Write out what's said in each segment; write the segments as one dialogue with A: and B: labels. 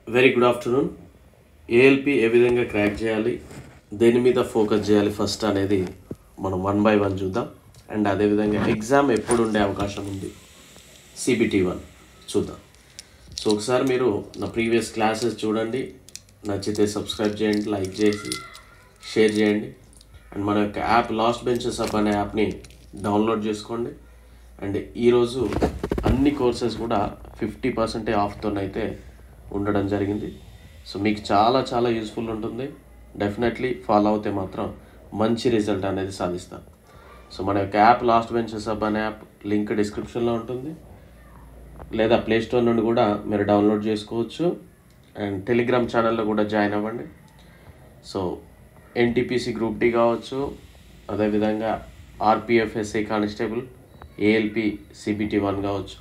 A: Very good afternoon. ALP ఏ విధంగా crack చేయాలి, దేని మీద ఫోకస్ చేయాలి ఫస్ట్ అనేది మనం 1 by 1 చూద్దాం. అండ్ అదేవిధంగా ఎగ్జామ్ ఎప్పుడు ఉండే అవకాశం ఉంది, CBT1 చూద్దాం. సో ఒకసారి మీరు నా ప్రీవియస్ క్లాసెస్ చూడండి, నచ్చితే సబ్స్క్రైబ్ చేయండి, లైక్ చేసి షేర్ చేయండి. అండ్ మన యొక్క యాప్ లాస్ట్ బెంచెస్ అప్ అనే యాప్ని డౌన్లోడ్ చేసుకోండి. అండ్ ఈరోజు అన్ని కోర్సెస్ కూడా 50% ఆఫ్తోనైతే ఉండడం జరిగింది. సో మీకు చాలా యూస్ఫుల్ ఉంటుంది. డెఫినెట్లీ ఫాలో అవుతే మాత్రం మంచి రిజల్ట్ అనేది సాధిస్తాం. సో మన యొక్క యాప్ లాస్ట్ బెంచెస్ అప్ అనే యాప్ లింక్ డిస్క్రిప్షన్లో ఉంటుంది, లేదా ప్లేస్టోర్ నుండి కూడా మీరు డౌన్లోడ్ చేసుకోవచ్చు. అండ్ టెలిగ్రామ్ ఛానల్లో కూడా జాయిన్ అవ్వండి. సో NTPC గ్రూప్ డి కావచ్చు, అదేవిధంగా RPF SI constable, ALP CBT1 కావచ్చు.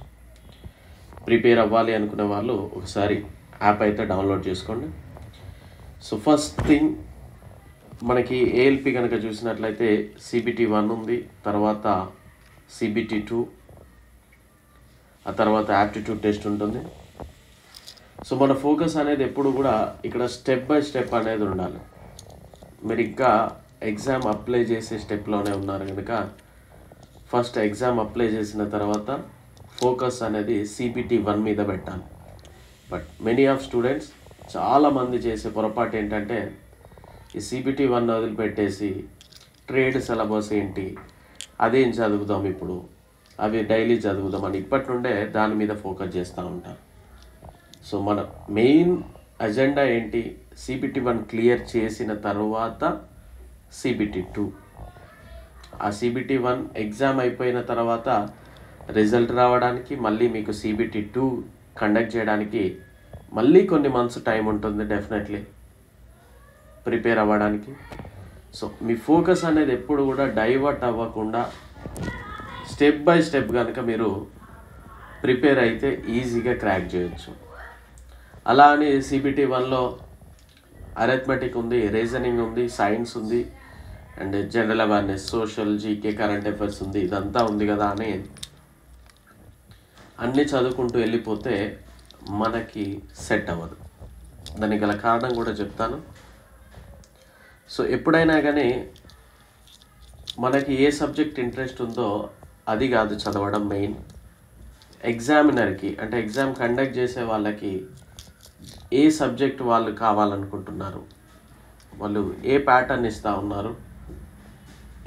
A: ప్రిపేర్ అవ్వాలి అనుకునే వాళ్ళు ఒకసారి యాప్ అయితే డౌన్లోడ్ చేసుకోండి. సో ఫస్ట్ థింగ్ మనకి ALP కనుక చూసినట్లయితే CBT1 ఉంది, తర్వాత CBT2, ఆ తర్వాత యాప్టిట్యూడ్ టెస్ట్ ఉంటుంది. సో మన ఫోకస్ అనేది ఎప్పుడు కూడా ఇక్కడ స్టెప్ బై స్టెప్ అనేది ఉండాలి. మీరు ఇంకా ఎగ్జామ్ అప్లై చేసే స్టెప్లోనే ఉన్నారు కనుక ఫస్ట్ ఎగ్జామ్ అప్లై చేసిన తర్వాత ఫోకస్ అనేది CBT1 మీద పెట్టాలి. బట్ మెనీ ఆఫ్ స్టూడెంట్స్ చాలామంది చేసే పొరపాటు ఏంటంటే ఈ CBT1 వదిలిపెట్టేసి ట్రేడ్ సిలబస్ ఏంటి, అదేం చదువుదాం ఇప్పుడు, అవి డైలీ చదువుదాం అని ఇప్పటి నుండే దాని మీద ఫోకస్ చేస్తూ ఉంటారు. సో మన మెయిన్ అజెండా ఏంటి, CBT1 క్లియర్ చేసిన తర్వాత CBT2. ఆ CBT1 ఎగ్జామ్ అయిపోయిన తర్వాత రిజల్ట్ రావడానికి, మళ్ళీ మీకు CBT2 కండక్ట్ చేయడానికి మళ్ళీ కొన్ని మంత్స్ టైం ఉంటుంది డెఫినెట్లీ ప్రిపేర్ అవ్వడానికి. సో మీ ఫోకస్ అనేది ఎప్పుడు కూడా డైవర్ట్ అవ్వకుండా స్టెప్ బై స్టెప్ కనుక మీరు ప్రిపేర్ అయితే ఈజీగా క్రాక్ చేయొచ్చు. అలా అని CBT1లో అరిథమెటిక్ ఉంది, రీజనింగ్ ఉంది, సైన్స్ ఉంది, and general awareness, social, GK, current affairs ఉంది, ఇదంతా ఉంది కదా అని అన్నీ చదువుకుంటూ వెళ్ళిపోతే మనకి సెట్ అవ్వదు. దానికి గల కారణం కూడా చెప్తాను. సో ఎప్పుడైనా కానీ మనకి ఏ సబ్జెక్ట్ ఇంట్రెస్ట్ ఉందో అది కాదు చదవడం మెయిన్. ఎగ్జామినర్కి అంటే ఎగ్జామ్ కండక్ట్ చేసే వాళ్ళకి ఏ సబ్జెక్ట్ వాళ్ళు కావాలనుకుంటున్నారు, వాళ్ళు ఏ ప్యాటర్న్ ఇస్తూ ఉన్నారు,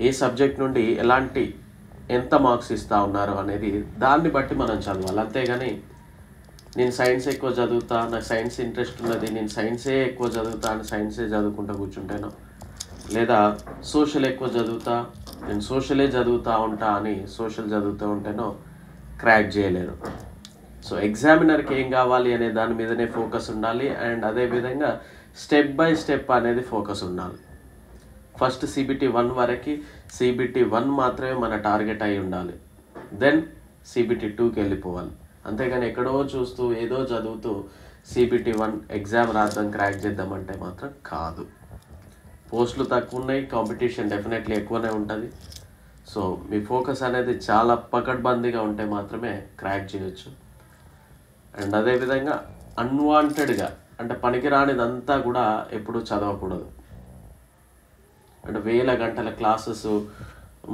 A: ఏ సబ్జెక్ట్ నుండి ఎంత మార్క్స్ ఇస్తూ ఉన్నారు అనేది దాన్ని బట్టి మనం చదవాలి. అంతేగాని నేను సైన్స్ ఎక్కువ చదువుతా, నాకు సైన్స్ ఇంట్రెస్ట్ ఉన్నది, నేను సైన్సే ఎక్కువ చదువుతా అని సైన్సే చదువుకుంటూ కూర్చుంటాను, లేదా సోషల్ ఎక్కువ చదువుతా, నేను సోషలే చదువుతూ ఉంటా అని సోషల్ చదువుతూ ఉంటేనో క్రాక్ చేయలేరు. సో ఎగ్జామినర్కి ఏం కావాలి అనే దాని మీదనే ఫోకస్ ఉండాలి. అండ్ అదేవిధంగా స్టెప్ బై స్టెప్ అనేది ఫోకస్ ఉండాలి. ఫస్ట్ CBT1 వరకు CBT1 మాత్రమే మన టార్గెట్ అయి ఉండాలి, దెన్ CBT2కి వెళ్ళిపోవాలి. అంతేగాని ఎక్కడో చూస్తూ ఏదో చదువుతూ CBT1 ఎగ్జామ్ రాద్దాం క్రాక్ చేద్దామంటే మాత్రం కాదు. పోస్టులు తక్కువ ఉన్నాయి, కాంపిటీషన్ డెఫినెట్లీ ఎక్కువనే ఉంటుంది. సో మీ ఫోకస్ అనేది చాలా పకడ్బందీగా ఉంటే మాత్రమే క్రాక్ చేయొచ్చు. అండ్ అదేవిధంగా అన్వాంటెడ్గా అంటే పనికిరానిదంతా కూడా ఎప్పుడు చదవకూడదు. అంటే వేల గంటల క్లాసెస్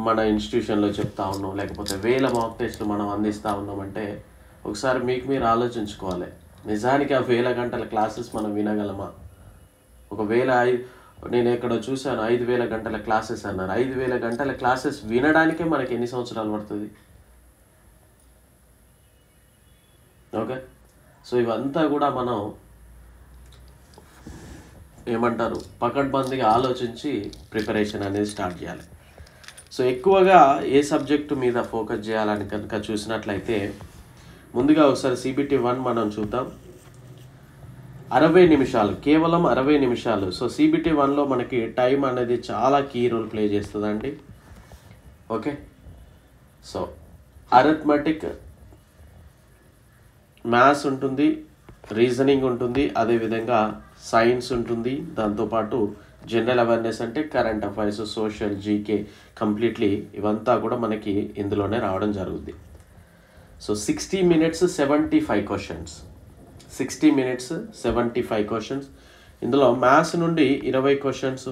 A: మన ఇన్స్టిట్యూషన్లో చెప్తా ఉన్నాం, లేకపోతే వేల మాక్ టెస్ట్లు మనం అందిస్తూ ఉన్నామంటే ఒకసారి మీకు మీరు ఆలోచించుకోవాలి, నిజానికి ఆ వేల గంటల క్లాసెస్ మనం వినగలమా? నేను ఎక్కడో చూశాను 5,000 గంటల క్లాసెస్ అన్నారు. 5,000 గంటల క్లాసెస్ వినడానికే మనకి ఎన్ని సంవత్సరాలు పడుతుంది? ఓకే, సో ఇవంతా కూడా మనం ఏమంటారు పకడ్బందీగా ఆలోచించి ప్రిపరేషన్ అనేది స్టార్ట్ చేయాలి. సో ఎక్కువగా ఏ సబ్జెక్టు మీద ఫోకస్ చేయాలని కనుక చూసినట్లయితే ముందుగా ఒకసారి CBT1 మనం చూద్దాం. 60 నిమిషాలు, కేవలం 60 నిమిషాలు. సో CBT1లో మనకి టైం అనేది చాలా కీ రోల్ ప్లే చేస్తుందండి. ఓకే, సో అరిథమెటిక్, మ్యాథ్స్ ఉంటుంది, రీజనింగ్ ఉంటుంది, అదేవిధంగా సైన్స్ ఉంటుంది, దాంతోపాటు జనరల్ అవేర్నెస్ అంటే current affairs, social, GK completely ఇవంతా కూడా మనకి ఇందులోనే రావడం జరుగుద్ది. So 60 minutes 75 questions. 60 minutes 75 questions. ఇందులో మ్యాథ్స్ నుండి 20 క్వశ్చన్స్,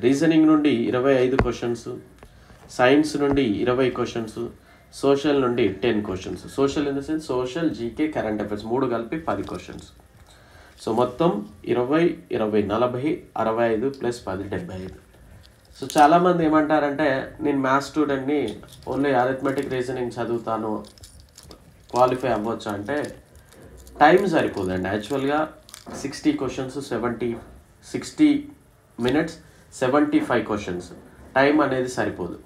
A: రీజనింగ్ నుండి 25 క్వశ్చన్స్, సైన్స్ నుండి 20 క్వశ్చన్స్, సోషల్ నుండి 10 questions. Social in the sense social, GK, current affairs 3 కలిపి 10 క్వశ్చన్స్. సో మొత్తం 20, 20, 40, 65 ప్లస్ 10, 75. సో చాలామంది ఏమంటారంటే నేను మ్యాథ్స్ స్టూడెంట్ని, ఓన్లీ అరిథమెటిక్ రీజనింగ్ చదువుతాను, క్వాలిఫై అవ్వచ్చు అంటే టైం సరిపోదండి. యాక్చువల్గా 60 క్వశ్చన్స్ 60 minutes 75 క్వశ్చన్స్, టైం అనేది సరిపోదు.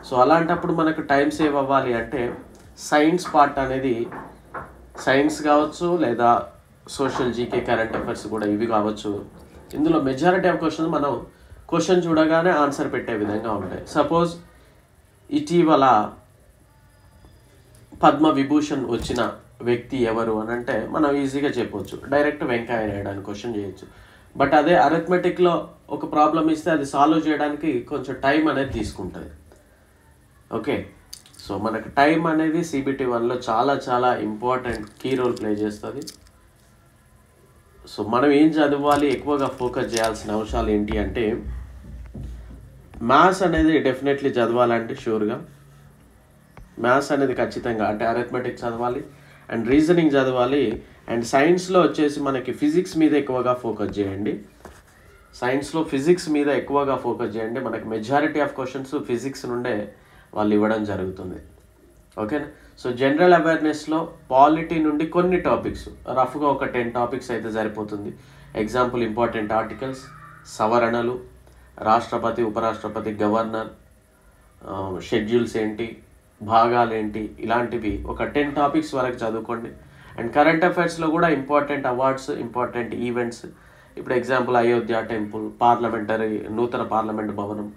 A: సో అలాంటప్పుడు మనకు టైం సేవ్ అవ్వాలి అంటే సైన్స్ పార్ట్ అనేది, సైన్స్ కావచ్చు లేదా సోషల్, జీకే, కరెంట్ అఫైర్స్ కూడా ఇవి కావచ్చు. ఇందులో మెజారిటీ ఆఫ్ క్వశ్చన్స్ మనం క్వశ్చన్ చూడగానే ఆన్సర్ పెట్టే విధంగా ఉంటాయి. సపోజ్ ఇటీవల పద్మ విభూషణ్ వచ్చిన వ్యక్తి ఎవరు అని అంటే మనం ఈజీగా చెప్పవచ్చు, డైరెక్ట్ వెంకయ్య నాయుడు అని క్వశ్చన్ చేయొచ్చు. బట్ అదే అరిథమెటిక్లో ఒక ప్రాబ్లం ఇస్తే అది సాల్వ్ చేయడానికి కొంచెం టైం అనేది తీసుకుంటుంది. ఓకే, సో మనకు టైం అనేది CBT 1లో చాలా చాలా ఇంపార్టెంట్ కీ రోల్ ప్లే చేస్తుంది. సో మనం ఏం చదవాలి, ఎక్కువగా ఫోకస్ చేయాల్సిన అంశాలు ఏంటి అంటే మ్యాథ్స్ అనేది డెఫినెట్లీ చదవాలంటే షూర్గా మ్యాథ్స్ అనేది ఖచ్చితంగా అంటే అరిథమెటిక్ చదవాలి, అండ్ రీజనింగ్ చదవాలి, అండ్ సైన్స్లో వచ్చేసి మనకి ఫిజిక్స్ మీద ఎక్కువగా ఫోకస్ చేయండి. సైన్స్లో ఫిజిక్స్ మీద ఎక్కువగా ఫోకస్ చేయండి. మనకి మెజారిటీ ఆఫ్ క్వశ్చన్స్ ఫిజిక్స్ నుండే వాళ్ళు ఇవ్వడం జరుగుతుంది. ఓకేనా. సో జనరల్ అవేర్నెస్లో పాలిటీ నుండి కొన్ని టాపిక్స్, రఫ్గా ఒక 10 టాపిక్స్ అయితే సరిపోతుంది. ఎగ్జాంపుల్ ఇంపార్టెంట్ ఆర్టికల్స్, సవరణలు, రాష్ట్రపతి, ఉపరాష్ట్రపతి, గవర్నర్, షెడ్యూల్స్ ఏంటి, భాగాలు ఏంటి, ఇలాంటివి ఒక 10 టాపిక్స్ వరకు చదువుకోండి. అండ్ కరెంట్ అఫైర్స్లో కూడా ఇంపార్టెంట్ అవార్డ్స్, ఇంపార్టెంట్ ఈవెంట్స్, ఇప్పుడు ఎగ్జాంపుల్ అయోధ్య టెంపుల్, పార్లమెంటరీ, నూతన పార్లమెంట్ భవనం,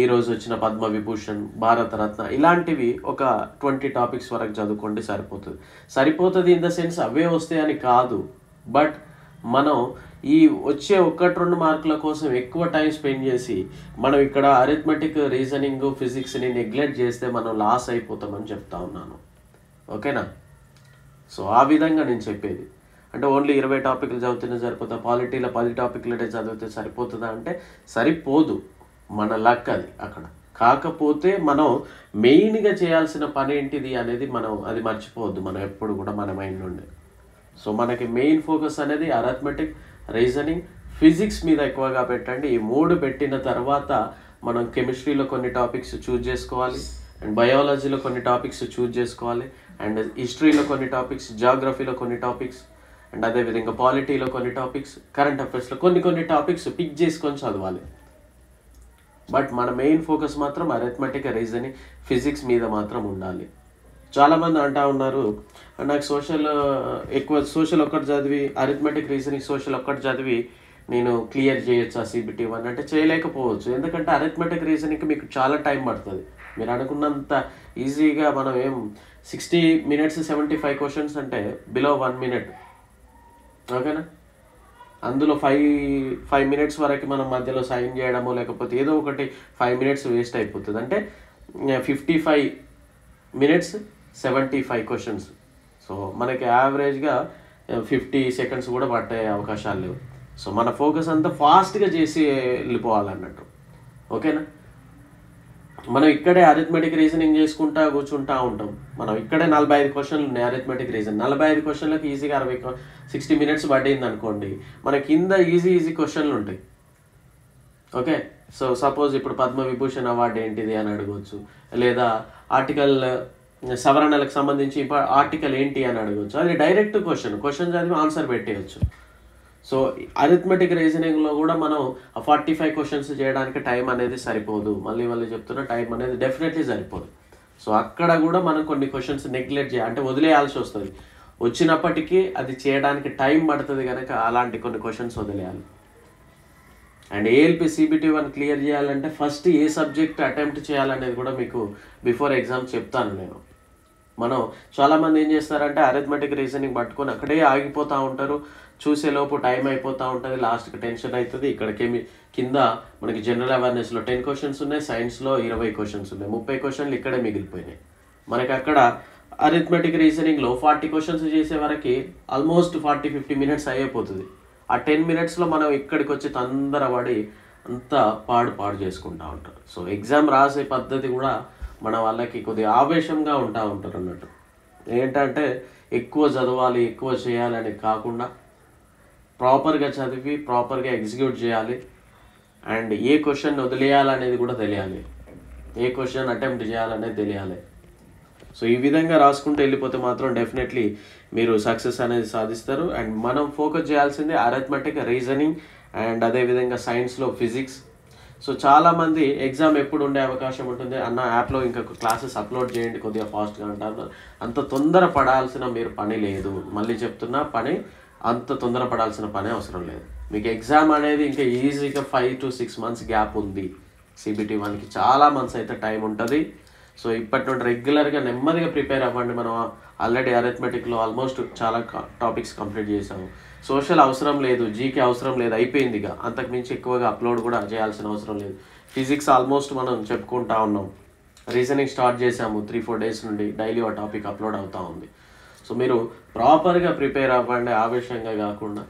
A: ఈరోజు వచ్చిన పద్మ విభూషణ్, భారతరత్న, ఇలాంటివి ఒక 20 టాపిక్స్ వరకు చదువుకోండి, సరిపోతుంది ఇన్ ద సెన్స్ అవే వస్తాయని కాదు. బట్ మనం ఈ వచ్చే 1-2 మార్కుల కోసం ఎక్కువ టైం స్పెండ్ చేసి మనం ఇక్కడ అరిథమెటిక్, రీజనింగ్, ఫిజిక్స్ని నెగ్లెక్ట్ చేస్తే మనం లాస్ అయిపోతామని చెప్తా ఉన్నాను. ఓకేనా. సో ఆ విధంగా నేను చెప్పేది అంటే ఓన్లీ 20 టాపిక్లు చదివితేనే సరిపోతా, పాలిటీలో 10 టాపిక్లనే చదివితే సరిపోతుందా అంటే సరిపోదు, మన లక్ అది అక్కడ. కాకపోతే మనం మెయిన్గా చేయాల్సిన పని ఏంటిది అనేది మనం అది మర్చిపోవద్దు మనం ఎప్పుడు కూడా మన మైండ్ నుండి. సో మనకి మెయిన్ ఫోకస్ అనేది అరిథమెటిక్, రీజనింగ్, ఫిజిక్స్ మీద ఎక్కువగా పెట్టండి. ఈ 3 పెట్టిన తర్వాత మనం కెమిస్ట్రీలో కొన్ని టాపిక్స్ చూజ్ చేసుకోవాలి, అండ్ బయాలజీలో కొన్ని టాపిక్స్ చూజ్ చేసుకోవాలి, అండ్ హిస్టరీలో కొన్ని టాపిక్స్, జాగ్రఫీలో కొన్ని టాపిక్స్, అండ్ అదేవిధంగా పాలిటీలో కొన్ని టాపిక్స్, కరెంట్ అఫైర్స్లో కొన్ని టాపిక్స్ పిక్ చేసుకొని చదవాలి. బట్ మన మెయిన్ ఫోకస్ మాత్రం అరిథమెటిక్, రీజనింగ్, ఫిజిక్స్ మీద మాత్రం ఉండాలి. చాలామంది అంటూ ఉన్నారు నాకు సోషల్ ఒక్కటి చదివి, అరిథమెటిక్, రీజనింగ్, సోషల్ ఒక్కటి చదివి నేను క్లియర్ చేయొచ్చా CBT 1 అంటే చేయలేకపోవచ్చు. ఎందుకంటే అరిథమెటిక్, రీజనింగ్కి మీకు చాలా టైం పడుతుంది. మీరు అనుకున్నంత ఈజీగా మనం 60 minutes 75 క్వశ్చన్స్ అంటే బిలో 1 minute. ఓకేనా. అందులో 5 minutes వరకు మనం మధ్యలో సైన్ చేయడమో లేకపోతే ఏదో ఒకటి 5 minutes వేస్ట్ అయిపోతుంది. అంటే 55 minutes 75 క్వశ్చన్స్. సో మనకి యావరేజ్గా 50 seconds కూడా పట్టే అవకాశాలు లేవు. సో మన ఫోకస్ అంతా ఫాస్ట్గా చేసి వెళ్ళిపోవాలన్నట్టు. ఓకేనా. మనం ఇక్కడే అరిథమెటిక్, రీజనింగ్ చేసుకుంటా కూర్చుంటా ఉంటాం. మనం ఇక్కడే 45 క్వశ్చన్లు ఉన్నాయి అరిథమెటిక్, రీజన్. 45 క్వశ్చన్లకు ఈజీగా 60 minutes పడింది అనుకోండి, మన కింద ఈజీ క్వశ్చన్లు ఉంటాయి. ఓకే. సో సపోజ్ ఇప్పుడు పద్మ విభూషణ్ అవార్డు ఏంటిది అని అడగవచ్చు, లేదా ఆర్టికల్ సవరణలకు సంబంధించి ఆర్టికల్ ఏంటి అని అడగవచ్చు. అది డైరెక్ట్ క్వశ్చన్ చదివి ఆన్సర్ పెట్టేయచ్చు. సో అరిథమెటిక్, రీజనింగ్లో కూడా మనం 45 క్వశ్చన్స్ చేయడానికి టైం అనేది సరిపోదు. మళ్ళీ చెప్తున్నా, టైం అనేది డెఫినెట్లీ సరిపోదు. సో అక్కడ కూడా మనం కొన్ని క్వశ్చన్స్ నెగ్లెక్ట్ చేయాలి, అంటే వదిలేయాల్సి వస్తుంది. వచ్చినప్పటికీ అది చేయడానికి టైం పడుతుంది కనుక అలాంటి కొన్ని క్వశ్చన్స్ వదిలేయాలి. అండ్ ALP CBT 1 క్లియర్ చేయాలంటే ఫస్ట్ ఏ సబ్జెక్ట్ అటెంప్ట్ చేయాలనేది కూడా మీకు బిఫోర్ ఎగ్జామ్ చెప్తాను నేను. మనం చాలామంది ఏం చేస్తారంటే అరిథమెటిక్, రీజనింగ్ పట్టుకొని అక్కడే ఆగిపోతూ ఉంటారు. చూసేలోపు టైం అయిపోతూ ఉంటుంది, లాస్ట్కి టెన్షన్ అవుతుంది. ఇక్కడ కింద మనకి జనరల్ అవేర్నెస్లో 10 క్వశ్చన్స్ ఉన్నాయి, సైన్స్లో 20 క్వశ్చన్స్ ఉన్నాయి, 30 క్వశ్చన్లు ఇక్కడే మిగిలిపోయినాయి. మనకి అక్కడ అరిథమెటిక్ రీజనింగ్లో 40 క్వశ్చన్స్ చేసే వరకు ఆల్మోస్ట్ 40-50 మినిట్స్ అయిపోతుంది. ఆ 10 మినిట్స్లో మనం ఇక్కడికి వచ్చి తొందరపడి అంతా పాడు చేసుకుంటూ ఉంటారు. సో ఎగ్జామ్ రాసే పద్ధతి కూడా మన వాళ్ళకి కొద్దిగా ఆవేశంగా ఉంటారు అన్నట్టు. ఏంటంటే ఎక్కువ చదవాలి, ఎక్కువ చేయాలి అని కాకుండా ప్రాపర్గా చదివి ప్రాపర్గా ఎగ్జిక్యూట్ చేయాలి. అండ్ ఏ క్వశ్చన్ వదిలేయాలనేది కూడా తెలియాలి, ఏ క్వశ్చన్ అటెంప్ట్ చేయాలనేది తెలియాలి. సో ఈ విధంగా రాసుకుంటూ వెళ్ళిపోతే మాత్రం డెఫినెట్లీ మీరు సక్సెస్ అనేది సాధిస్తారు. అండ్ మనం ఫోకస్ చేయాల్సింది అరిథమెటిక్, రీజనింగ్ అండ్ అదేవిధంగా సైన్స్లో ఫిజిక్స్. సో చాలామంది ఎగ్జామ్ ఎప్పుడు ఉండే అవకాశం ఉంటుంది అన్న, యాప్లో ఇంకా క్లాసెస్ అప్లోడ్ చేయండి కొద్దిగా ఫాస్ట్గా అంటారు. అంత తొందర పడాల్సిన మీరు పని లేదు. మళ్ళీ చెప్తున్నా, అంత తొందర పడాల్సిన పని అవసరం లేదు. మీకు ఎగ్జామ్ అనేది ఇంకా ఈజీగా 5 to 6 months గ్యాప్ ఉంది. CBT 1కి చాలా మంత్స్ అయితే టైం ఉంటుంది. సో ఇప్పటి నుండి రెగ్యులర్గా నెమ్మదిగా ప్రిపేర్ అవ్వండి. మనం ఆల్రెడీ అరిథమెటిక్లో ఆల్మోస్ట్ చాలా టాపిక్స్ కంప్లీట్ చేసాము. సోషల్ అవసరం లేదు, జీకే అవసరం లేదు, అయిపోయింది. ఇక అంతకుమించి ఎక్కువగా అప్లోడ్ కూడా చేయాల్సిన అవసరం లేదు. ఫిజిక్స్ ఆల్మోస్ట్ మనం చెప్పుకుంటా ఉన్నాం. రీజనింగ్ స్టార్ట్ చేసాము 3-4 days నుండి, డైలీ ఆ టాపిక్ అప్లోడ్ అవుతూ ఉంది. సో మీరు ప్రాపర్గా ప్రిపేర్ అవ్వండి, ఆవేశంగా కాకుండా.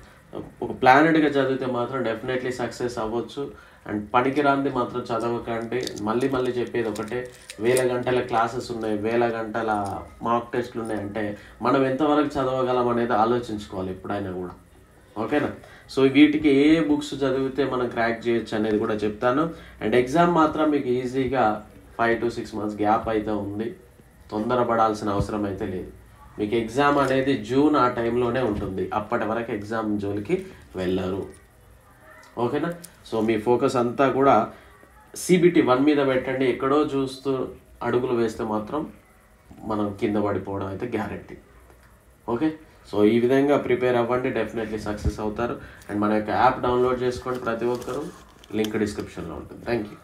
A: ఒక ప్లానెడ్గా చదివితే మాత్రం డెఫినెట్లీ సక్సెస్ అవ్వచ్చు. అండ్ పనికిరాంది మాత్రం చదవకండి. మళ్ళీ చెప్పేది ఒకటే, 1000 గంటల క్లాసెస్ ఉన్నాయి, 1000 గంటల మాక్ టెస్ట్లు ఉన్నాయంటే మనం ఎంతవరకు చదవగలం అనేది ఆలోచించుకోవాలి ఎప్పుడైనా కూడా. ఓకేనా? సో వీటికి ఏ బుక్స్ చదివితే మనం క్రాక్ చేయొచ్చు అనేది కూడా చెప్తాను. అండ్ ఎగ్జామ్ మాత్రం మీకు ఈజీగా 5 to 6 months గ్యాప్ అయితే ఉంది. తొందరపడాల్సిన అవసరం అయితే లేదు. మీకు ఎగ్జామ్ అనేది జూన్ ఆ టైంలోనే ఉంటుంది. అప్పటి వరకు ఎగ్జామ్ జోలికి వెళ్ళరు. ఓకేనా? సో మీ ఫోకస్ అంతా కూడా CBT 1 మీద పెట్టండి. ఎక్కడో చూస్తూ అడుగులు వేస్తే మాత్రం మనం కింద పడిపోవడం అయితే గ్యారెంటీ. ఓకే? సో ఈ విధంగా ప్రిపేర్ అవ్వండి, డెఫినెట్లీ సక్సెస్ అవుతారు. అండ్ మన యొక్క యాప్ డౌన్లోడ్ చేసుకోండి ప్రతి ఒక్కరూ. లింక్ డిస్క్రిప్షన్లో ఉంటుంది. Thank you.